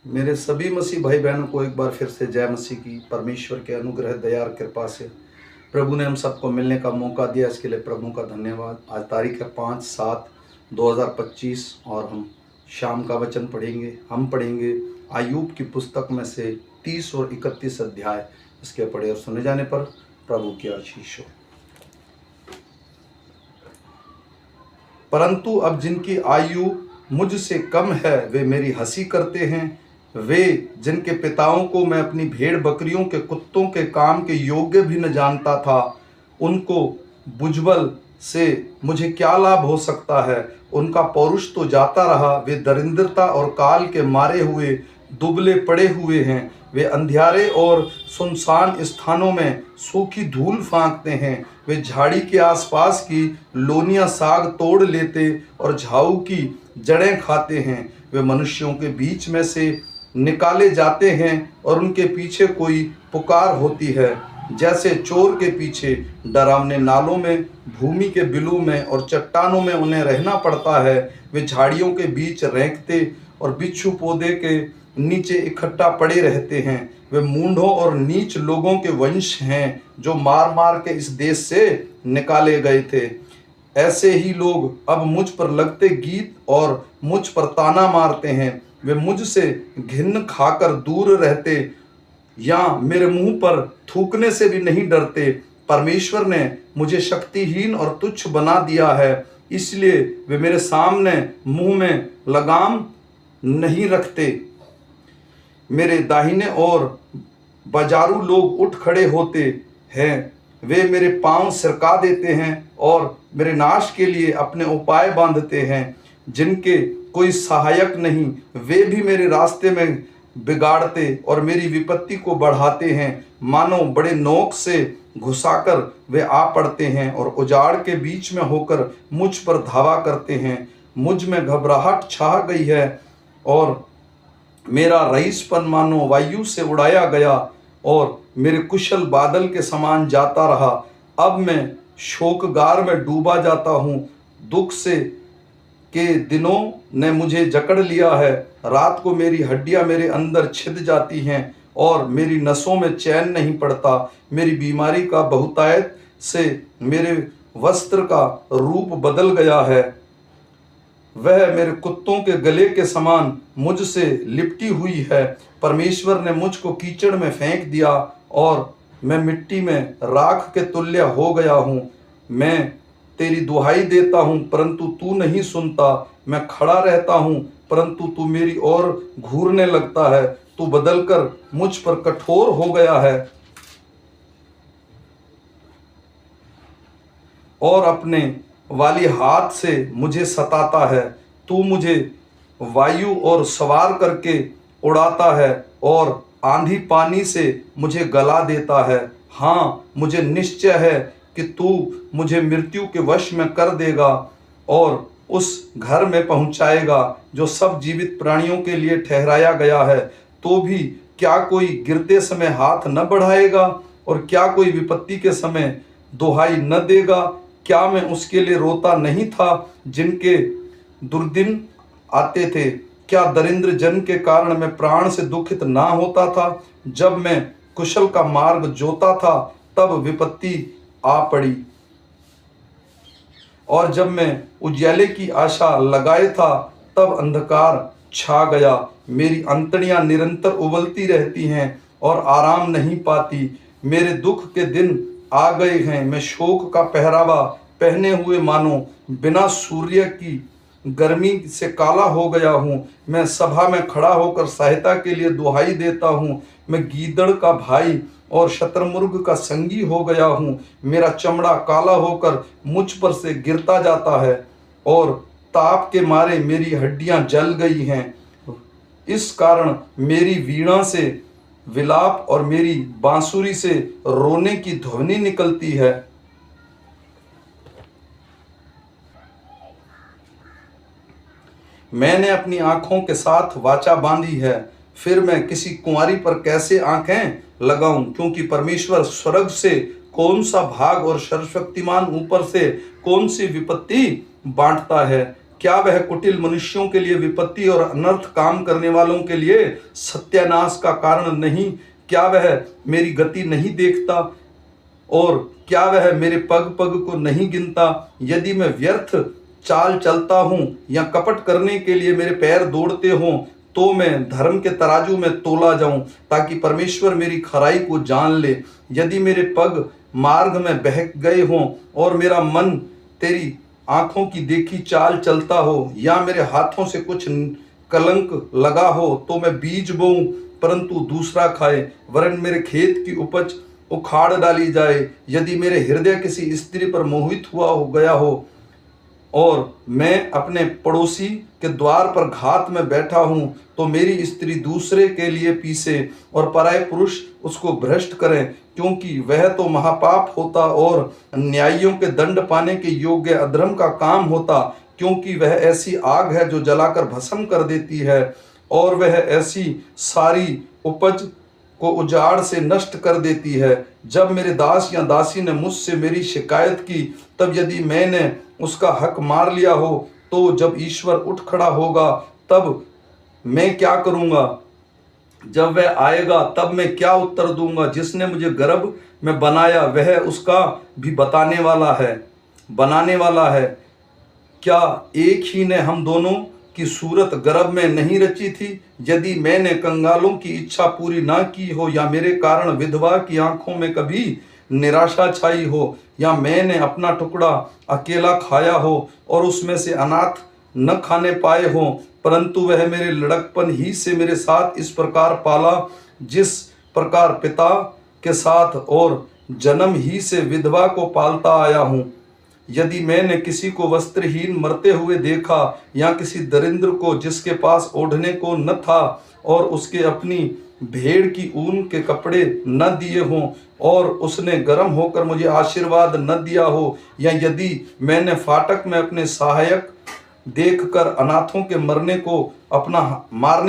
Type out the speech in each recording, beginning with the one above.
मेरे सभी मसीह भाई बहनों को एक बार फिर से जय मसीह की। परमेश्वर के अनुग्रह दया और कृपा से प्रभु ने हम सबको मिलने का मौका दिया, इसके लिए प्रभु का धन्यवाद। आज तारीख है 5/7/2025 और हम शाम का वचन पढ़ेंगे। हम पढ़ेंगे अय्यूब की पुस्तक में से 30 और 31 अध्याय। इसके पढ़े और सुने जाने पर प्रभु की आशीष हो। परंतु अब जिनकी आयु मुझसे कम है वे मेरी हंसी करते हैं। वे जिनके पिताओं को मैं अपनी भेड़ बकरियों के कुत्तों के काम के योग्य भी न जानता था, उनको बुजबल से मुझे क्या लाभ हो सकता है। उनका पौरुष तो जाता रहा। वे दरिद्रता और काल के मारे हुए दुबले पड़े हुए हैं। वे अंधियारे और सुनसान स्थानों में सूखी धूल फांकते हैं। वे झाड़ी के आसपास की लोनिया साग तोड़ लेते और झाऊ की जड़ें खाते हैं। वे मनुष्यों के बीच में से निकाले जाते हैं और उनके पीछे कोई पुकार होती है, जैसे चोर के पीछे। डरावने नालों में, भूमि के बिलों में और चट्टानों में उन्हें रहना पड़ता है। वे झाड़ियों के बीच रेंकते और बिच्छू पौधे के नीचे इकट्ठा पड़े रहते हैं। वे मूढ़ों और नीच लोगों के वंश हैं, जो मार मार के इस देश से निकाले गए थे। ऐसे ही लोग अब मुझ पर लगते गीत और मुझ पर ताना मारते हैं। वे मुझसे घिन खाकर दूर रहते या मेरे मुंह पर थूकने से भी नहीं डरते। परमेश्वर ने मुझे शक्तिहीन और तुच्छ बना दिया है, इसलिए वे मेरे सामने मुंह में लगाम नहीं रखते। मेरे दाहिने ओर बाजारू लोग उठ खड़े होते हैं। वे मेरे पांव सरका देते हैं और मेरे नाश के लिए अपने उपाय बांधते हैं। जिनके कोई सहायक नहीं, वे भी मेरे रास्ते में बिगाड़ते और मेरी विपत्ति को बढ़ाते हैं। मानो बड़े नोक से घुसाकर वे आ पड़ते हैं और उजाड़ के बीच में होकर मुझ पर धावा करते हैं। मुझ में घबराहट छा गई है और मेरा रईसपन मानो वायु से उड़ाया गया और मेरे कुशल बादल के समान जाता रहा। अब मैं शोकगार में डूबा जाता हूँ। दुख से के दिनों ने मुझे जकड़ लिया है। रात को मेरी हड्डियां मेरे अंदर छिद जाती हैं और मेरी नसों में चैन नहीं पड़ता। मेरी बीमारी का बहुतायत से मेरे वस्त्र का रूप बदल गया है। वह मेरे कुत्तों के गले के समान मुझसे लिपटी हुई है। परमेश्वर ने मुझको कीचड़ में फेंक दिया और मैं मिट्टी में राख के तुल्य हो गया हूँ। मैं तेरी दुहाई देता हूँ परंतु तू नहीं सुनता। मैं खड़ा रहता हूँ परंतु तू मेरी ओर घूरने लगता है। तू बदलकर मुझ पर कठोर हो गया है और अपने वाली हाथ से मुझे सताता है। तू मुझे वायु और सवार करके उड़ाता है और आंधी पानी से मुझे गला देता है। हाँ, मुझे निश्चय है कि तू मुझे मृत्यु के वश में कर देगा और उस घर में पहुंचाएगा जो सब जीवित प्राणियों के लिए ठहराया गया है। तो भी क्या कोई गिरते समय हाथ न बढ़ाएगा और क्या कोई विपत्ति के समय दुहाई न देगा। क्या मैं उसके लिए रोता नहीं था जिनके दुर्दिन आते थे? क्या दरिद्र जन के कारण मैं प्राण से दुखित ना होता था? जब मैं कुशल का मार्ग जोता था तब विपत्ति आ पड़ी और जब मैं उजियाले की आशा लगाए था तब अंधकार छा गया। मेरी अंतड़ियां निरंतर उबलती रहती हैं और आराम नहीं पाती। मेरे दुख के दिन आ गए हैं। मैं शोक का पहरावा पहने हुए मानो बिना सूर्य की गर्मी से काला हो गया हूँ। मैं सभा में खड़ा होकर सहायता के लिए दुहाई देता हूँ। मैं गीदड़ का भाई और शतरमुर्ग का संगी हो गया हूँ। मेरा चमड़ा काला होकर मुझ पर से गिरता जाता है और ताप के मारे मेरी हड्डियां जल गई हैं। इस कारण मेरी वीणा से विलाप और मेरी बांसुरी से रोने की ध्वनि निकलती है। मैंने अपनी आंखों के साथ वाचा बांधी है, फिर मैं किसी कुंवारी पर कैसे आंखें लगाऊं? क्योंकि परमेश्वर स्वर्ग से कौन सा भाग और सर्वशक्तिमान ऊपर से कौन सी विपत्ति बांटता है? क्या वह कुटिल मनुष्यों के लिए विपत्ति और अनर्थ काम करने वालों के लिए सत्यानाश का कारण नहीं? क्या वह मेरी गति नहीं देखता और क्या वह मेरे पग पग को नहीं गिनता? यदि मैं व्यर्थ चाल चलता हूँ या कपट करने के लिए मेरे पैर दौड़ते हों, तो मैं धर्म के तराजू में तोला जाऊं, ताकि परमेश्वर मेरी खराई को जान ले। यदि मेरे पग मार्ग में बहक गए हों और मेरा मन तेरी आंखों की देखी चाल चलता हो, या मेरे हाथों से कुछ कलंक लगा हो, तो मैं बीज बोऊं परंतु दूसरा खाए, वरन मेरे खेत की उपज उखाड़ डाली जाए। यदि मेरे हृदय किसी स्त्री पर मोहित हुआ हो गया हो और मैं अपने पड़ोसी के द्वार पर घात में बैठा हूं, तो मेरी स्त्री दूसरे के लिए पीसे और पराये पुरुष उसको भ्रष्ट करें, क्योंकि वह तो महापाप होता और न्यायियों के दंड पाने के योग्य अधर्म का काम होता, क्योंकि वह ऐसी आग है जो जलाकर भस्म कर देती है, और वह ऐसी सारी उपज को उजाड़ से नष्ट कर देती है। जब मेरे दास या दासी ने मुझसे मेरी शिकायत की, तब यदि मैंने उसका हक मार लिया हो, तो जब ईश्वर उठ खड़ा होगा तब मैं क्या करूँगा? जब वह आएगा तब मैं क्या उत्तर दूंगा? जिसने मुझे गर्भ में बनाया वह उसका भी बनाने वाला है। क्या एक ही ने हम दोनों की सूरत गर्भ में नहीं रची थी? यदि मैंने कंगालों की इच्छा पूरी ना की हो, या मेरे कारण विधवा की आंखों में कभी निराशा छाई हो, या मैंने अपना टुकड़ा अकेला खाया हो और उसमें से अनाथ न खाने पाए हो, परंतु वह मेरे लड़कपन ही से मेरे साथ इस प्रकार पाला, जिस प्रकार पिता के साथ और जन्म ही से विधवा को पालता आया हूँ। यदि मैंने किसी को वस्त्रहीन मरते हुए देखा, या किसी दरिद्र को जिसके पास ओढ़ने को न था और उसके अपनी भेड़ की ऊन के कपड़े न दिए हों, और उसने गर्म होकर मुझे आशीर्वाद न दिया हो, या यदि मैंने फाटक में अपने सहायक देखकर अनाथों के मारने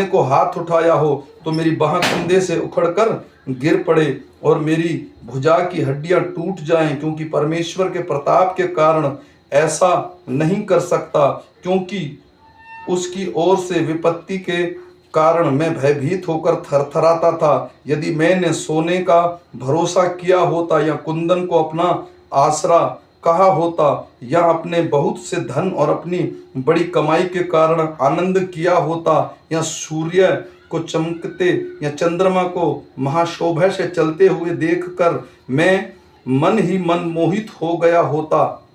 को हाथ उठाया हो, तो मेरी बाह कंधे से उखड़कर गिर पड़े और मेरी भुजा की हड्डियां टूट जाएं, क्योंकि परमेश्वर के प्रताप के कारण ऐसा नहीं कर सकता, क्योंकि उसकी ओर से विपत्ति के कारण मैं भयभीत होकर थरथराता था। यदि मैंने सोने का भरोसा किया होता, या कुंदन को अपना आसरा कहा होता, या अपने बहुत से धन और अपनी बड़ी कमाई के कारण आनंद किया होता, या सूर्य को चमकते या चंद्रमा को महाशोभा से चलते हुए देखकर मैं मन ही मन मोहित हो गया होता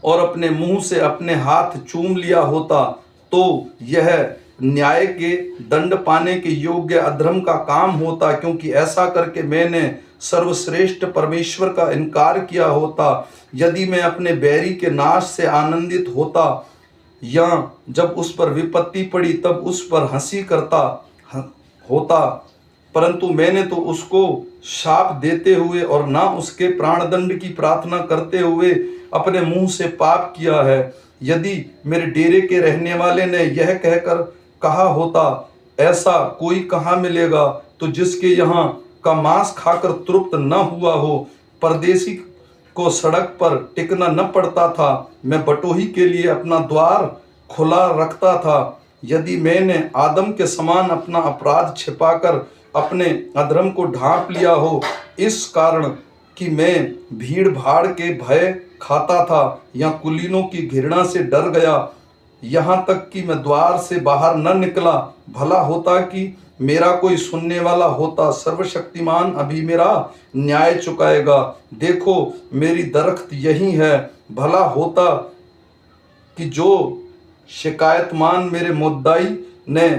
और अपने मुंह से अपने हाथ चूम लिया होता, तो यह न्याय के दंड पाने के योग्य अधर्म का काम होता, क्योंकि ऐसा करके मैंने सर्वश्रेष्ठ परमेश्वर का इनकार किया होता। यदि मैं अपने बैरी के नाश से आनंदित होता, या जब उस पर विपत्ति पड़ी तब उस पर हंसी करता होता, परंतु मैंने तो उसको शाप देते हुए और ना उसके प्राणदंड की प्रार्थना करते हुए अपने मुंह से पाप किया है। यदि मेरे डेरे के रहने वाले ने यह कहकर कहा होता, ऐसा कोई कहाँ मिलेगा तो जिसके यहाँ का मांस खाकर तृप्त न हुआ हो, परदेसी को सड़क पर टिकना न पड़ता था, मैं बटोही के लिए अपना द्वार खुला रखता था। यदि मैंने आदम के समान अपना अपराध छिपाकर अपने अधर्म को ढांप लिया हो, इस कारण कि मैं भीड़ भाड़ के भय खाता था, या कुलीनों की घृणा से डर गया, यहाँ तक कि मैं द्वार से बाहर न निकला, भला होता कि मेरा कोई सुनने वाला होता। सर्वशक्तिमान अभी मेरा न्याय चुकाएगा। देखो मेरी दरख्त यही है, भला होता कि जो शिकायतमान मेरे मुद्दाई ने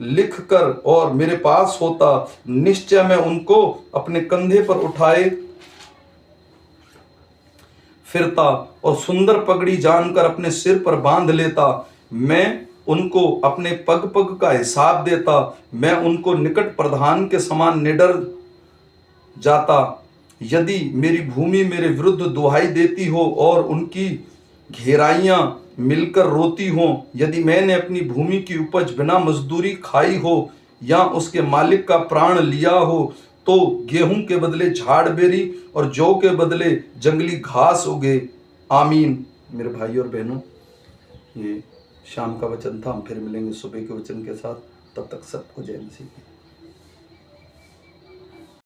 लिख कर और मेरे पास होता, निश्चय मैं उनको अपने कंधे पर उठाए फिरता और सुंदर पगड़ी जानकर अपने सिर पर बांध लेता। मैं उनको अपने पग पग का हिसाब देता, मैं उनको निकट प्रधान के समान निडर जाता। यदि मेरी भूमि मेरे विरुद्ध दुहाई देती हो और उनकी घेराइयां मिलकर रोती हों, यदि मैंने अपनी भूमि की उपज बिना मजदूरी खाई हो, या उसके मालिक का प्राण लिया हो, तो गेहूं के बदले झाड़ बेरी और जौ के बदले जंगली घास उगे। आमीन। मेरे भाई और बहनों, ये शाम का वचन था। हम फिर मिलेंगे सुबह के वचन के साथ। तब तक सबको जय मसीह की।